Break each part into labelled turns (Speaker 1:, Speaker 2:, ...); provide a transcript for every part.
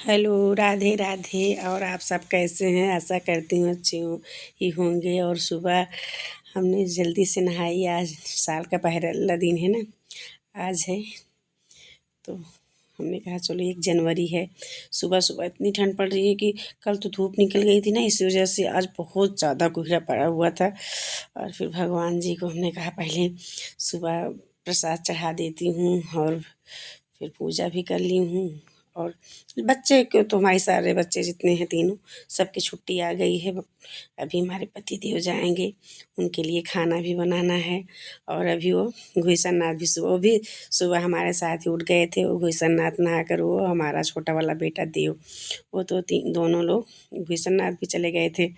Speaker 1: Hello, Radhe Radhe. और आप सब कैसे हैं? आशा करती हूँ अच्छे ही होंगे। और सुबह हमने जल्दी से नहाई। आज साल का पहला दिन है ना, आज है। तो हमने कहा चलो 1 जनवरी है। सुबह सुबह इतनी ठंड पड़ रही है कि कल तो धूप निकल गई थी ना, इस वजह से आज बहुत ज़्यादा कोहरा पड़ा हुआ था। और फिर भगवान जी को हमने कहा पहले सुबह प्रसाद चढ़ा देती हूँ और फिर पूजा भी कर ली हूँ। और बच्चे को तो हमारे सारे बच्चे जितने हैं तीनों, सबकी छुट्टी आ गई है। अभी हमारे पति देव जाएंगे, उनके लिए खाना भी बनाना है। और अभी वो गुलशन नाथ भी सुबह, वो भी सुबह हमारे साथ ही उठ गए थे। वो गुलशन नाथ नहा कर, वो हमारा छोटा वाला बेटा देव, वो तो दोनों लोग गुलशन नाथ भी चले गए थे।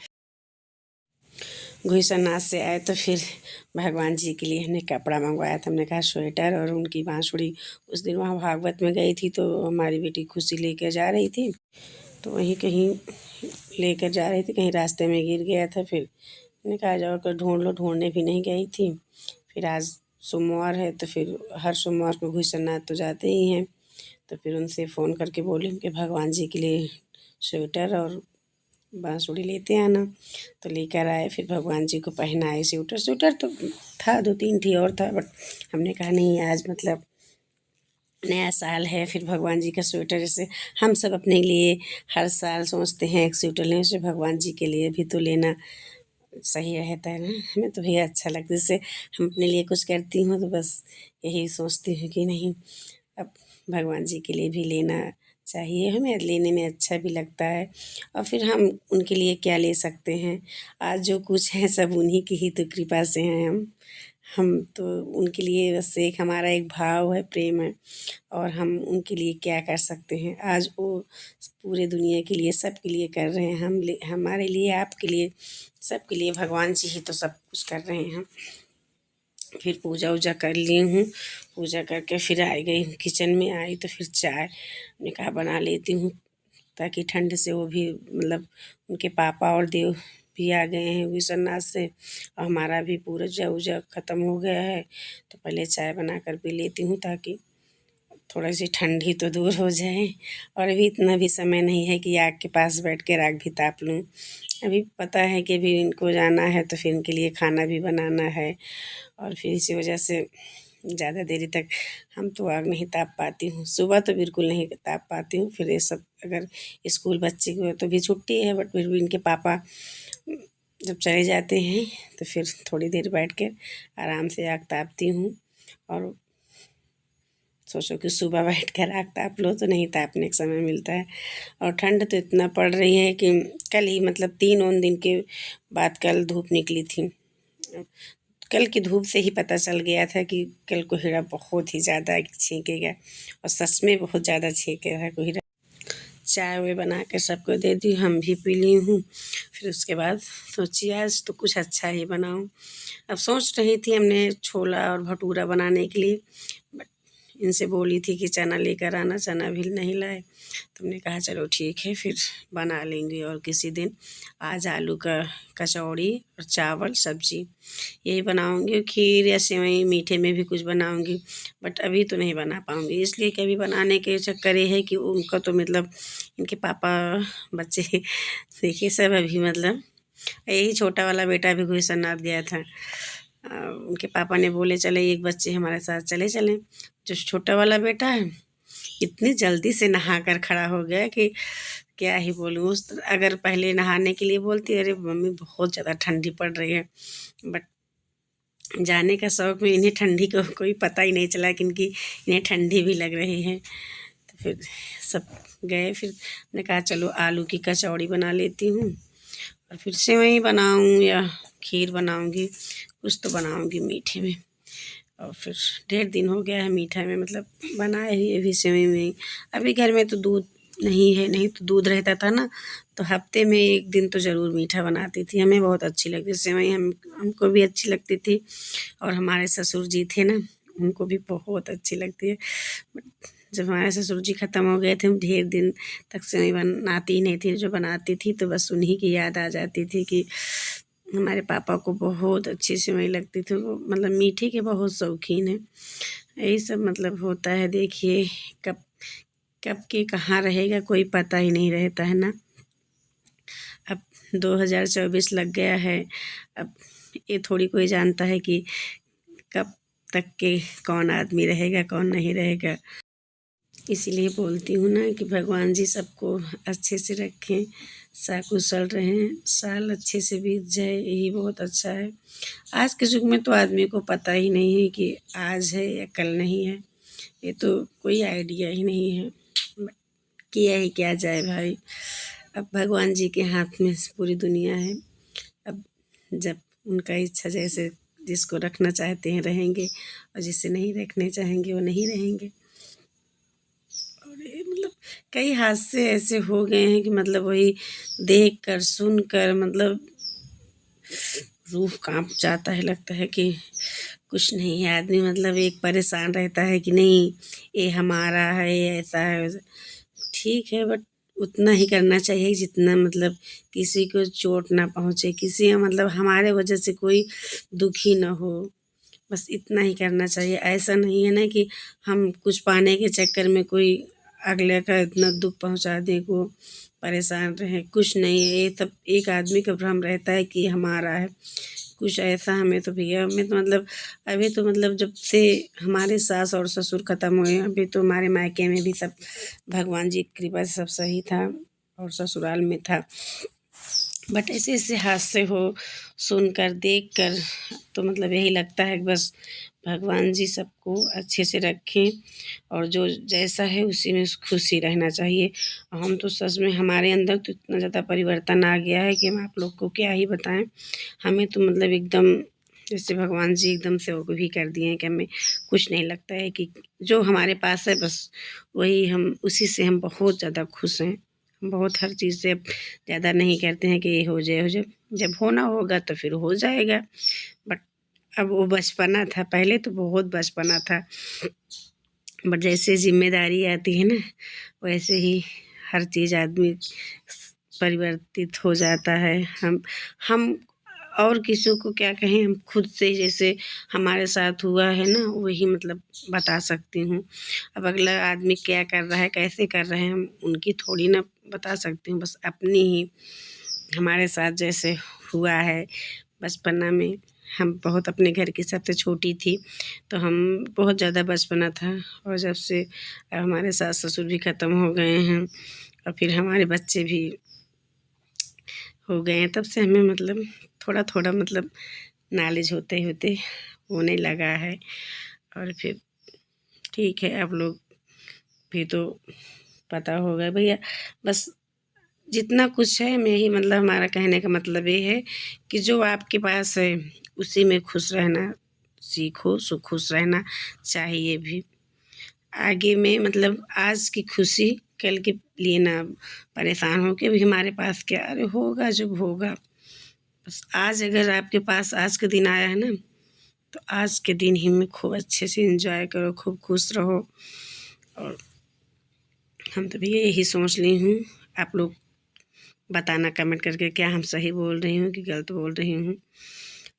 Speaker 1: गुलशन से आए तो फिर भगवान जी के लिए हमने कपड़ा मंगवाया था। हमने कहा स्वेटर और उनकी बांसुरी। उस दिन वहाँ भागवत में गई थी तो हमारी बेटी खुशी लेकर जा रही थी, तो वहीं कहीं लेकर जा रही थी, कहीं रास्ते में गिर गया था। फिर मैंने कहा जाओ कर ढूंढ लो, ढूंढने भी नहीं गई थी। फिर आज सोमवार है तो फिर हर सोमवार को गुलशन तो जाते ही हैं। तो फिर उनसे फ़ोन करके बोली कि भगवान जी के लिए स्वेटर और बांसुरी लेते आना। तो लेकर आए, फिर भगवान जी को पहनाए स्वेटर। स्वेटर तो था 2-3 थी और था, बट हमने कहा नहीं, आज मतलब नया साल है, फिर भगवान जी का स्वेटर। जैसे हम सब अपने लिए हर साल सोचते हैं एक स्वेटर लें, उसे भगवान जी के लिए भी तो लेना सही रहता है ना। हमें तो भैया अच्छा लगता है। जैसे हम अपने लिए कुछ करती हूँ तो बस यही सोचती हूँ कि नहीं, अब भगवान जी के लिए भी लेना चाहिए, हमें लेने में अच्छा भी लगता है। और फिर हम उनके लिए क्या ले सकते हैं? आज जो कुछ है सब उन्हीं की ही तो कृपा से हैं हम तो उनके लिए बस एक हमारा एक भाव है, प्रेम है। और हम उनके लिए क्या कर सकते हैं? आज वो पूरे दुनिया के लिए, सबके लिए कर रहे हैं। हमारे लिए, आपके लिए, सबके लिए भगवान जी ही तो सब कुछ कर रहे हैं। फिर पूजा वूजा कर ली हूँ। पूजा करके फिर आ गई हूँ किचन में। आई तो फिर चाय मैंने कहा बना लेती हूँ, ताकि ठंड से वो भी मतलब उनके पापा और देव भी आ गए हैं विश्वनाथ से, और हमारा भी पूजा वूजा ख़त्म हो गया है। तो पहले चाय बना कर पी लेती हूँ, ताकि थोड़ी सी ठंडी तो दूर हो जाए। और अभी इतना भी समय नहीं है कि आग के पास बैठ कर आग भी ताप लूँ। अभी पता है कि अभी इनको जाना है तो फिर इनके लिए खाना भी बनाना है। और फिर इसी वजह से ज़्यादा देरी तक हम तो आग नहीं ताप पाती हूँ। सुबह तो बिल्कुल नहीं ताप पाती हूँ। फिर ये सब अगर स्कूल बच्चे को तो भी छुट्टी है, बट फिर भी इनके पापा जब चले जाते हैं तो फिर थोड़ी देर बैठ कर आराम से आग तापती हूँ। और सोचो कि सुबह बैठ कर आग ताप लो तो नहीं तापने का समय मिलता है। और ठंड तो इतना पड़ रही है कि कल ही मतलब 3 दिन के बाद कल धूप निकली थी। कल की धूप से ही पता चल गया था कि कल कोहरा बहुत ही ज़्यादा छींकेगा, और सच में बहुत ज़्यादा छींके था कोहरा। चाय वाय बना कर सबको दे दी, हम भी पी ली हूँ। फिर उसके बाद सोची आज तो कुछ अच्छा ही बनाऊँ। अब सोच रही थी हमने छोला और भटूरा बनाने के लिए, बट इनसे बोली थी कि चना लेकर आना, चना भी नहीं लाए। तो हमने कहा चलो ठीक है, फिर बना लेंगे और किसी दिन। आज आलू का कचौड़ी और चावल सब्जी यही बनाऊंगी। खीर या सेवई मीठे में भी कुछ बनाऊंगी, बट अभी तो नहीं बना पाऊंगी, इसलिए कि अभी बनाने के चक्कर ये है कि उनका तो मतलब इनके पापा बच्चे देखिए सब अभी मतलब यही छोटा वाला बेटा भी गुलशन गया था। उनके पापा ने बोले चले एक बच्चे हमारे साथ चले चलें। जो छोटा वाला बेटा है इतनी जल्दी से नहा कर खड़ा हो गया कि क्या ही बोलूँ। उस अगर पहले नहाने के लिए बोलती अरे मम्मी बहुत ज़्यादा ठंडी पड़ रही है, बट जाने का शौक़ में इन्हें ठंडी को कोई पता ही नहीं चला कि इन्हें ठंडी भी लग रही है। तो फिर सब गए। फिर मैंने कहा चलो आलू की कचौड़ी बना लेती हूँ, और फिर सेवई बनाऊँ या खीर बनाऊँगी, कुछ तो बनाऊँगी मीठे में। और फिर 1.5 दिन हो गया है मीठा में मतलब बनाए हुए भी सेवई में। अभी घर में तो दूध नहीं है, नहीं तो दूध रहता था ना, तो हफ्ते में 1 दिन तो ज़रूर मीठा बनाती थी। हमें बहुत अच्छी लगती सेवई, हमको भी अच्छी लगती थी। और हमारे ससुर जी थे ना, उनको भी बहुत अच्छी लगती है। बट जब हमारे ससुर जी ख़त्म हो गए थे, हम ढेर दिन तक सेवई बनाती ही नहीं थी। जो बनाती थी तो बस उन्हीं की याद आ जाती थी कि हमारे पापा को बहुत अच्छी सेवई लगती थी। वो मतलब मीठे के बहुत शौकीन हैं। यही सब मतलब होता है। देखिए कब कब के कहाँ रहेगा कोई पता ही नहीं रहता है ना। अब 2024 लग गया है, अब ये थोड़ी कोई जानता है कि कब तक के कौन आदमी रहेगा कौन नहीं रहेगा। इसीलिए बोलती हूँ ना कि भगवान जी सबको अच्छे से रखें, सकुशल रहें, साल अच्छे से बीत जाए, यही बहुत अच्छा है। आज के युग में तो आदमी को पता ही नहीं है कि आज है या कल नहीं है, ये तो कोई आइडिया ही नहीं है। किया ही क्या जाए भाई, अब भगवान जी के हाथ में पूरी दुनिया है। अब जब उनका इच्छा, जैसे जिसको रखना चाहते हैं रहेंगे और जिसे नहीं रखने चाहेंगे वो नहीं रहेंगे। और ये मतलब कई हादसे ऐसे हो गए हैं कि मतलब वही देख कर सुन कर मतलब रूह कांप जाता है, लगता है कि कुछ नहीं है। आदमी मतलब एक परेशान रहता है कि नहीं ये हमारा है, ये ऐसा है वैसा। ठीक है, बट उतना ही करना चाहिए जितना मतलब किसी को चोट ना पहुँचे, किसी मतलब हमारे वजह से कोई दुखी ना हो, बस इतना ही करना चाहिए। ऐसा नहीं है ना कि हम कुछ पाने के चक्कर में कोई अगले का इतना दुख पहुंचा दें, को परेशान रहें, कुछ नहीं है। ये सब एक आदमी का भ्रम रहता है कि हमारा है, कुछ ऐसा हमें तो भैया, हमें तो मतलब अभी तो मतलब जब से हमारे सास और ससुर ख़त्म हुए, अभी तो हमारे मायके में भी सब भगवान जी की कृपा से सब सही था और ससुराल में था। बट ऐसे ऐसे हादसे हो सुनकर देख कर तो मतलब यही लगता है कि बस भगवान जी सबको अच्छे से रखें और जो जैसा है उसी में खुशी रहना चाहिए। हम तो सच में हमारे अंदर तो इतना ज़्यादा परिवर्तन आ गया है कि हम आप लोग को क्या ही बताएं। हमें तो मतलब एकदम जैसे भगवान जी एकदम से वो भी कर दिए हैं कि हमें कुछ नहीं लगता है कि जो हमारे पास है बस वही, हम उसी से हम बहुत ज़्यादा खुश हैं। हम बहुत हर चीज़ से अब ज़्यादा नहीं करते हैं कि ये हो जाए हो जाए, जब होना होगा तो फिर हो जाएगा। बट अब वो बचपना था, पहले तो बहुत बचपना था, बट जैसे ज़िम्मेदारी आती है ना वैसे ही हर चीज़ आदमी परिवर्तित हो जाता है। हम और किसी को क्या कहें, हम खुद से जैसे हमारे साथ हुआ है ना वही मतलब बता सकती हूँ। अब अगला आदमी क्या कर रहा है कैसे कर रहे हैं हम उनकी थोड़ी ना बता सकती हूँ, बस अपनी ही हमारे साथ जैसे हुआ है बचपना में। हम बहुत अपने घर की सबसे छोटी थी तो हम बहुत ज़्यादा बचपना था, और जब से हमारे सास ससुर भी ख़त्म हो गए हैं और फिर हमारे बच्चे भी हो गए हैं, तब से हमें मतलब थोड़ा थोड़ा मतलब नॉलेज होते होते होने लगा है। और फिर ठीक है, आप लोग भी तो पता होगा भैया, बस जितना कुछ है मैं ही मतलब हमारा कहने का मतलब ये है कि जो आपके पास है उसी में खुश रहना सीखो, सो खुश रहना चाहिए भी। आगे में मतलब आज की खुशी कल के लिए ना परेशान हो के भी हमारे पास क्या, अरे होगा जब होगा। बस आज अगर आपके पास आज का दिन आया है ना तो आज के दिन ही में खूब अच्छे से एंजॉय करो, खूब खुश रहो। और हम तो भैया यही सोच ली हूँ, आप लोग बताना कमेंट करके क्या हम सही बोल रही हूँ कि गलत बोल रही हूँ।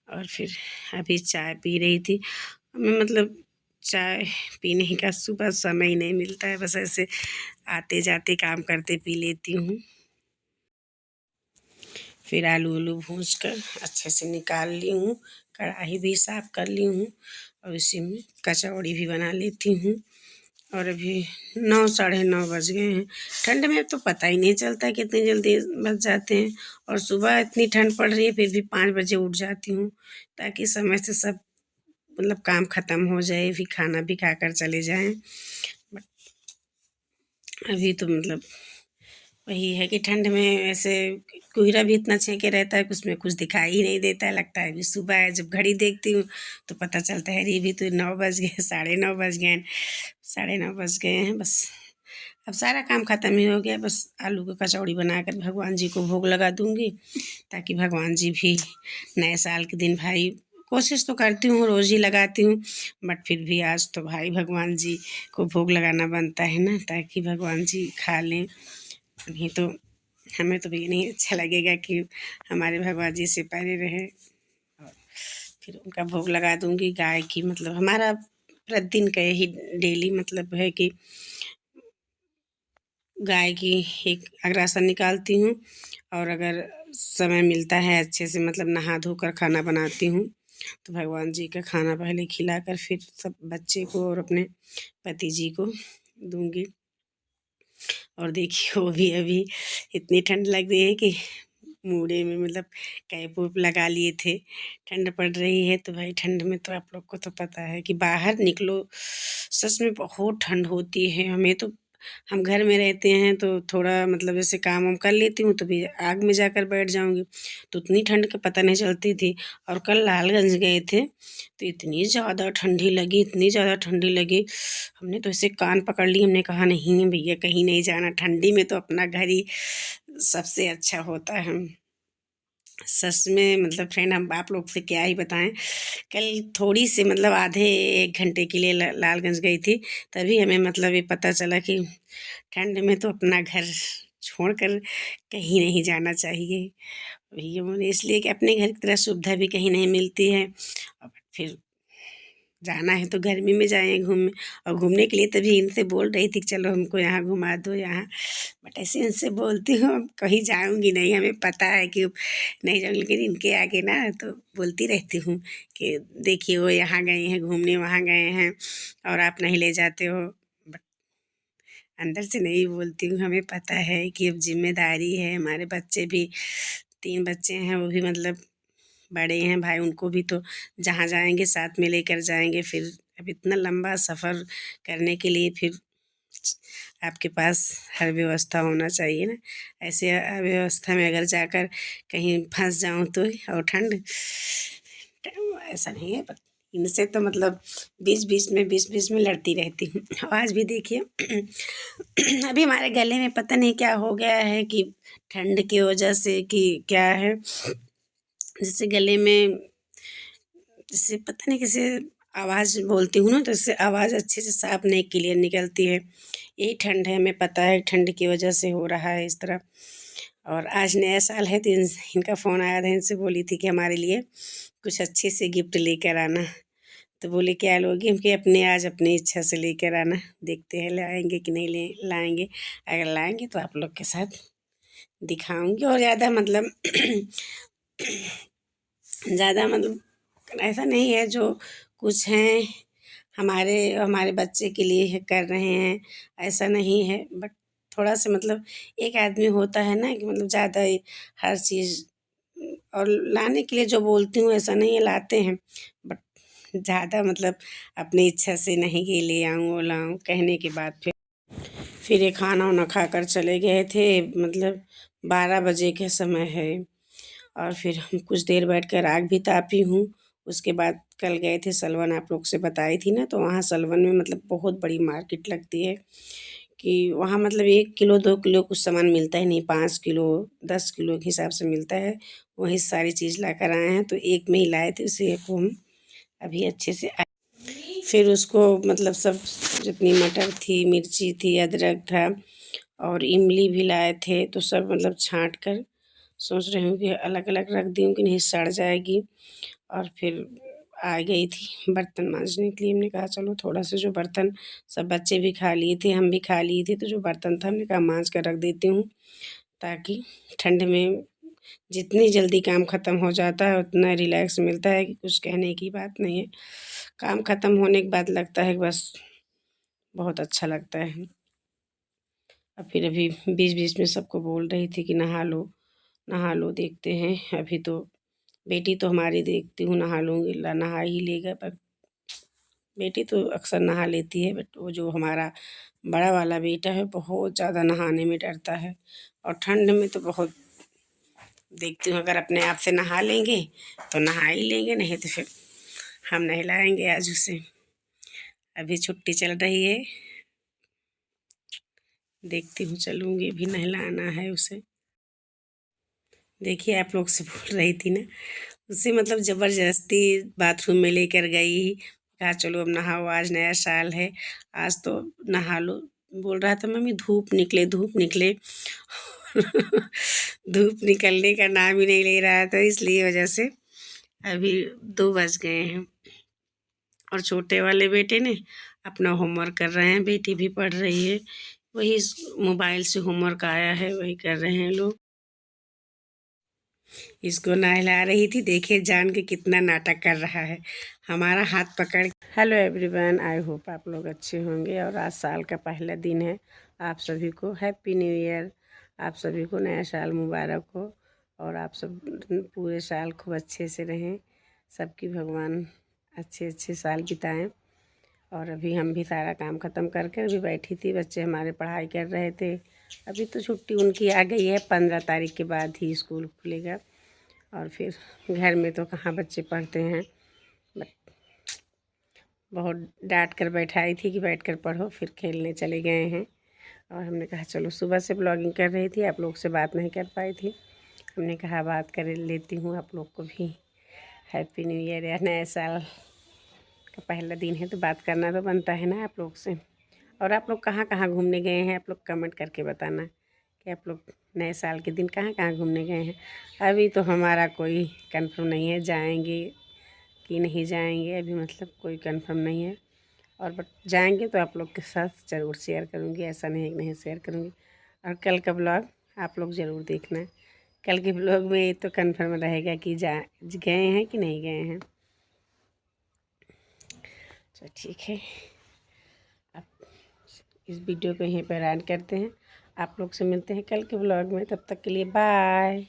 Speaker 1: और फिर अभी चाय पी रही थी, हमें मतलब चाय पीने का सुबह समय ही नहीं मिलता है, बस ऐसे आते जाते काम करते पी लेती हूँ। फिर आलू उलू भूज कर अच्छे से निकाल ली हूँ, कढ़ाई भी साफ़ कर ली हूँ और इसी में कचौड़ी भी बना लेती हूँ। और अभी 9 साढ़े 9 बज गए हैं। ठंड में तो पता ही नहीं चलता कितनी जल्दी बज जाते हैं, और सुबह इतनी ठंड पड़ रही है फिर भी 5 बजे उठ जाती हूँ ताकि समय से सब मतलब काम ख़त्म हो जाए, फिर खाना भी खाकर चले जाएँ। बट अभी तो मतलब वही है कि ठंड में ऐसे कोहरा भी इतना छेके रहता है कि उसमें कुछ दिखाई ही नहीं देता है, लगता है अभी सुबह है। जब घड़ी देखती हूँ तो पता चलता है अरे अभी तो 9 बज गए, साढ़े 9 बज गए, साढ़े 9 बज गए हैं। बस अब सारा काम ख़त्म ही हो गया, बस आलू की कचौड़ी बनाकर भगवान जी को भोग लगा दूँगी ताकि भगवान जी भी नए साल के दिन भाई, कोशिश तो करती हूँ रोज़ ही लगाती हूँ, बट फिर भी आज तो भाई भगवान जी को भोग लगाना बनता है ना, ताकि भगवान जी खा लें। नहीं तो हमें तो भी नहीं अच्छा लगेगा कि हमारे भगवान जी से परे रहे। और फिर उनका भोग लगा दूँगी गाय की, मतलब हमारा प्रतिदिन का यही डेली मतलब है कि गाय की एक अग्रासन निकालती हूँ, और अगर समय मिलता है अच्छे से मतलब नहा धोकर खाना बनाती हूँ, तो भगवान जी का खाना पहले खिलाकर फिर सब बच्चे को और अपने पति जी को दूँगी। और देखिए वो भी अभी इतनी ठंड लग रही है कि मूढ़े में मतलब कैप वूप लगा लिए थे। ठंड पड़ रही है तो भाई ठंड में तो आप लोग को तो पता है कि बाहर निकलो सच में बहुत ठंड होती है। हमें तो, हम घर में रहते हैं तो थोड़ा मतलब जैसे काम वाम कर लेती हूँ तो भी आग में जाकर बैठ जाऊँगी, तो उतनी ठंड का पता नहीं चलती थी। और कल लालगंज गए थे तो इतनी ज़्यादा ठंडी लगी, इतनी ज़्यादा ठंडी लगी, हमने तो ऐसे कान पकड़ लिए। हमने कहा नहीं भैया कहीं नहीं जाना, ठंडी में तो अपना घर ही सबसे अच्छा होता है। सच में मतलब फ्रेंड हम आप लोग से क्या ही बताएं। कल थोड़ी सी मतलब आधे 1 घंटे के लिए लालगंज गई थी, तभी हमें मतलब ये पता चला कि ठंड में तो अपना घर छोड़कर कहीं नहीं जाना चाहिए। भैया बोले इसलिए कि अपने घर की तरह सुविधा भी कहीं नहीं मिलती है, और फिर जाना है तो गर्मी में जाएँ घूमने। और घूमने के लिए तभी इनसे बोल रही थी कि चलो हमको यहाँ घुमा दो यहाँ, बट ऐसे इनसे बोलती हूँ अब कहीं जाऊँगी नहीं, हमें पता है कि नहीं जाऊँगी, लेकिन इनके आगे ना तो बोलती रहती हूँ कि देखिए वो यहाँ गए हैं घूमने, वहाँ गए हैं और आप नहीं ले जाते हो। बट अंदर से नहीं बोलती हूँ, हमें पता है कि अब ज़िम्मेदारी है, हमारे बच्चे भी 3 बच्चे हैं, वो भी मतलब बड़े हैं भाई, उनको भी तो जहाँ जाएंगे साथ में लेकर जाएंगे। फिर अब इतना लंबा सफ़र करने के लिए फिर आपके पास हर व्यवस्था होना चाहिए ना। ऐसे अव्यवस्था में अगर जाकर कहीं फंस जाऊं तो, और ठंड ऐसा नहीं है, पर इनसे तो मतलब बीच बीच में लड़ती रहती हूँ। आज भी देखिए अभी हमारे गले में पता नहीं क्या हो गया है कि ठंड की वजह से कि क्या है, जैसे गले में जैसे पता नहीं कैसे आवाज़ बोलती हूँ ना तो इससे आवाज़ अच्छे से साफ नहीं क्लियर निकलती है। यही ठंड है, हमें पता है ठंड की वजह से हो रहा है इस तरह। और आज नया साल है तो इनका फ़ोन आया था, इनसे बोली थी कि हमारे लिए कुछ अच्छे से गिफ्ट लेकर आना। तो बोले क्या लोगी, हम कि अपने आज अपनी इच्छा से लेकर आना, देखते हैं लाएंगे कि नहीं ले लाएंगे। अगर लाएंगे तो आप लोग के साथ दिखाऊंगी। और ज़्यादा मतलब ज़्यादा मतलब ऐसा नहीं है, जो कुछ हैं हमारे हमारे बच्चे के लिए है कर रहे हैं, ऐसा नहीं है। बट थोड़ा सा मतलब एक आदमी होता है ना कि मतलब ज़्यादा ही हर चीज़, और लाने के लिए जो बोलती हूँ ऐसा नहीं है लाते हैं, बट ज़्यादा मतलब अपनी इच्छा से नहीं कि ले आऊँ वो लाऊँ कहने के बाद फिर ये खाना वाना खाकर चले गए थे। मतलब 12 बजे का समय है, और फिर हम कुछ देर बैठकर आग भी तापी हूँ। उसके बाद कल गए थे सलवन, आप लोग से बताई थी ना, तो वहाँ सलवन में मतलब बहुत बड़ी मार्केट लगती है कि वहाँ मतलब 1 किलो 2 किलो कुछ सामान मिलता ही नहीं, 5 किलो 10 किलो के हिसाब से मिलता है। वही सारी चीज़ लाकर आए हैं, तो एक में ही लाए थे, उसे को हम अभी अच्छे से फिर उसको मतलब सब जितनी मटर थी, मिर्ची थी, अदरक था और इमली भी लाए थे, तो सब मतलब छाँट कर सोच रही हूँ कि अलग अलग रख दूँ कि नहीं सड़ जाएगी। और फिर आ गई थी बर्तन मांजने के लिए, हमने कहा चलो थोड़ा सा जो बर्तन सब बच्चे भी खा लिए थे, हम भी खा लिए थे, तो जो बर्तन था हमने कहा मांज कर रख देती हूँ, ताकि ठंड में जितनी जल्दी काम ख़त्म हो जाता है उतना रिलैक्स मिलता है कि कुछ कहने की बात नहीं है। काम ख़त्म होने के बाद लगता है कि बस बहुत अच्छा लगता है। अब फिर अभी बीच बीच में सबको बोल रही थी कि नहा लो, देखते हैं। अभी तो बेटी तो हमारी देखती हूँ नहा लूँगी, नहा ही लेगा, पर बेटी तो अक्सर नहा लेती है, बट वो जो हमारा बड़ा वाला बेटा है बहुत ज़्यादा नहाने में डरता है। और ठंड में तो बहुत देखती हूँ, अगर अपने आप से नहा लेंगे तो नहा ही लेंगे, नहीं तो फिर हम नहलाएंगे आज उसे। अभी छुट्टी चल रही है, देखती हूँ चलूँगी, भी नहलाना है उसे। देखिए आप लोग से बोल रही थी ना, उसे मतलब ज़बरदस्ती बाथरूम में लेकर गई, कहा चलो अब नहाओ, आज नया साल है, आज तो नहा लो। बोल रहा था मम्मी धूप निकले धूप निकले धूप निकलने का नाम ही नहीं ले रहा था, इसलिए वजह से अभी 2 बज गए हैं। और छोटे वाले बेटे ने अपना होमवर्क कर रहे हैं, बेटी भी पढ़ रही है। वही मोबाइल से होमवर्क आया है वही कर रहे हैं लोग। इसको नहला रही थी, देखिए जान के कितना नाटक कर रहा है, हमारा हाथ पकड़। हेलो एवरीवन, आई होप आप लोग अच्छे होंगे और आज साल का पहला दिन है। आप सभी को हैप्पी न्यू ईयर, आप सभी को नया साल मुबारक हो और आप सब पूरे साल खूब अच्छे से रहें, सबकी भगवान अच्छे अच्छे साल बिताएं। और अभी हम भी सारा काम ख़त्म करके अभी बैठी थी, बच्चे हमारे पढ़ाई कर रहे थे। अभी तो छुट्टी उनकी आ गई है, 15 तारीख के बाद ही स्कूल खुलेगा और फिर घर में तो कहाँ बच्चे पढ़ते हैं। बहुत डांट कर बैठाई थी कि बैठ कर पढ़ो, फिर खेलने चले गए हैं। और हमने कहा चलो, सुबह से ब्लॉगिंग कर रही थी, आप लोग से बात नहीं कर पाई थी, हमने कहा बात कर लेती हूँ, आप लोग को भी हैप्पी न्यू ईयर या नए साल का पहला दिन है तो बात करना तो बनता है ना आप लोग से। और आप लोग कहाँ कहाँ घूमने गए हैं, आप लोग कमेंट करके बताना कि आप लोग नए साल के दिन कहाँ कहाँ घूमने गए हैं। अभी तो हमारा कोई कंफर्म नहीं है जाएंगे कि नहीं जाएंगे, अभी मतलब कोई कंफर्म नहीं है। और बट जाएंगे तो आप लोग के साथ ज़रूर शेयर करूँगी, ऐसा नहीं कि नहीं शेयर करूँगी। और कल का ब्लॉग आप लोग ज़रूर देखना, कल के ब्लॉग में ये तो कंफर्म रहेगा कि गए हैं कि नहीं गए हैं। तो ठीक है, अब इस वीडियो को यहीं पर एंड करते हैं। आप लोग से मिलते हैं कल के ब्लॉग में, तब तक के लिए बाय।